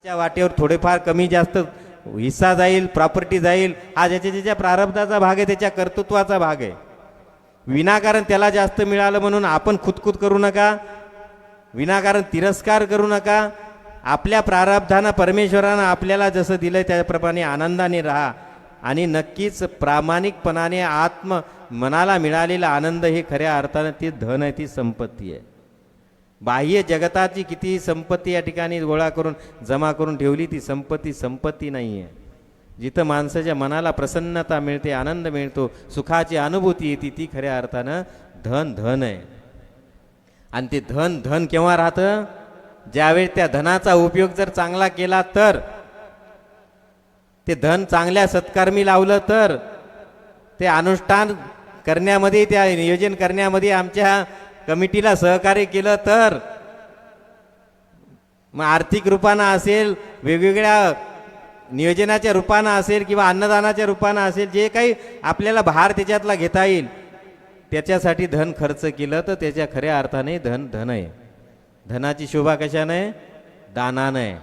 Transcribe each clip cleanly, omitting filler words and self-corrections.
त्या वाटेवर थोडेफार कमी जास्त हिस्सा जाईल, प्रॉपर्टी जाईल, हा ज्याच्या ज्याच्या प्रारब्धाचा भाग आहे, त्याच्या कर्तृत्वाचा भाग आहे. विनाकारण त्याला जास्त मिळालं म्हणून आपण खुदखुद करू नका, विनाकारण तिरस्कार करू नका. आपल्या प्रारब्धानं परमेश्वरानं आपल्याला जसं दिलं त्याप्रमाणे आनंदाने राहा आणि नक्कीच प्रामाणिकपणाने मनाला मिळालेला आनंद हे खऱ्या अर्थानं ती धन आहे, ती संपत्ती आहे. बाह्य जगताची किती संपत्ती या ठिकाणी गोळा करून जमा करून ठेवली, ती संपत्ती नाही आहे. जिथं माणसाच्या मनाला प्रसन्नता मिळते, आनंद मिळतो, सुखाची अनुभूती येते, ती खऱ्या अर्थानं धन आहे. आणि ते धन केव्हा राहतं? ज्यावेळी त्या धनाचा उपयोग जर चांगला केला तर, ते धन चांगल्या सत्कर्मी लावलं तर, ते अनुष्ठान करण्यामध्ये, त्या नियोजन करण्यामध्ये आमच्या कमिटीला सहकार्य केलं तर, मग आर्थिक रूपानं असेल, वेगवेगळ्या नियोजनाच्या रूपानं असेल किंवा अन्नदानाच्या रूपानं असेल, जे काही आपल्याला भार त्याच्यातला घेता येईल त्याच्यासाठी धन खर्च केलं तर त्याच्या खऱ्या अर्थाने धन आहे. धनाची शोभा कशाने? दानानं आहे.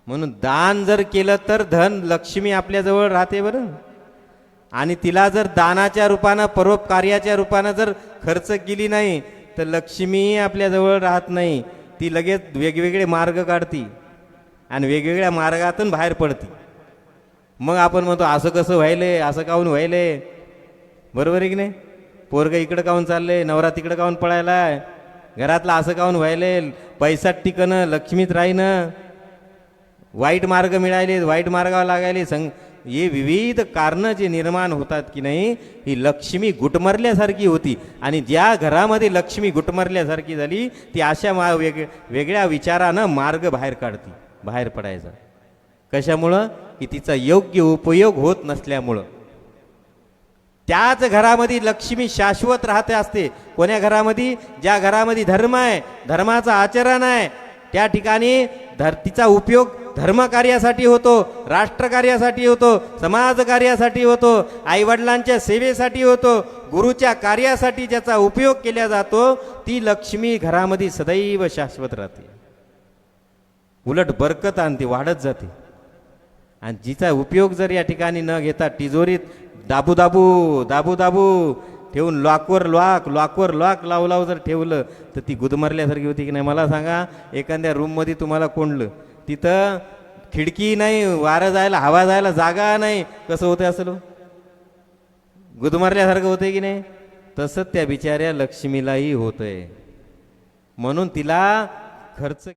म्हणून दान जर केलं तर धन, लक्ष्मी आपल्याजवळ राहते बरं. आणि तिला जर दानाच्या रूपानं, परोपकार्याच्या रूपानं जर खर्च केली नाही तर लक्ष्मी आपल्याजवळ राहत नाही. ती लगेच वेगवेगळे मार्ग काढती आणि वेगवेगळ्या मार्गातून बाहेर पडती. मग आपण म्हणतो असं कसं व्हायले, असं काहून व्हायले, बरोबर आहे की नाही? पोरगं इकडं काहून चाललंय, नवरा तिकडं काहून पळायलाय, घरातलं असं काहून व्हायले, पैसात टिकणं, लक्ष्मीत राहीनं, वाईट मार्ग मिळाले, वाईट मार्गावर लागायले, हे विविध कारणं जे निर्माण होतात की नाही, ही लक्ष्मी गुटमरल्यासारखी होती. आणि ज्या घरामध्ये लक्ष्मी गुटमरल्यासारखी झाली, ती अशा वेगळ्या विचारानं मार्ग बाहेर काढती, बाहेर पडायचा. कशामुळं? की तिचा योग्य उपयोग होत नसल्यामुळं. त्याच घरामध्ये लक्ष्मी शाश्वत राहते असते. कोण्या घरामध्ये? ज्या घरामध्ये धर्म आहे, धर्माचं आचरण आहे, त्या ठिकाणी तिचा उपयोग धर्मकार्यासाठी होतो, राष्ट्रकार्यासाठी होतो, समाजकार्यासाठी होतो, आईवडिलांच्या सेवेसाठी होतो, गुरुच्या कार्यासाठी ज्याचा उपयोग केला जातो, ती लक्ष्मी घरामध्ये सदैव शाश्वत राहते, उलट बरकत आणते, वाढत जाते. आणि जिचा उपयोग जर या ठिकाणी न घेता तिजोरीत दाबू ठेवून लॉकवर लॉक लावू जर ठेवलं तर ती गुदमरल्यासारखी होती की नाही? मला सांगा, एखाद्या रूममध्ये तुम्हाला कोंडलं, तिथं खिडकी नाही, वारं जायला, हवा जायला जागा नाही, कसं होतं? असं गुदमरल्यासारखं होतंय की नाही? तसंच त्या बिचाऱ्या लक्ष्मीलाही होतंय. म्हणून तिला खर्च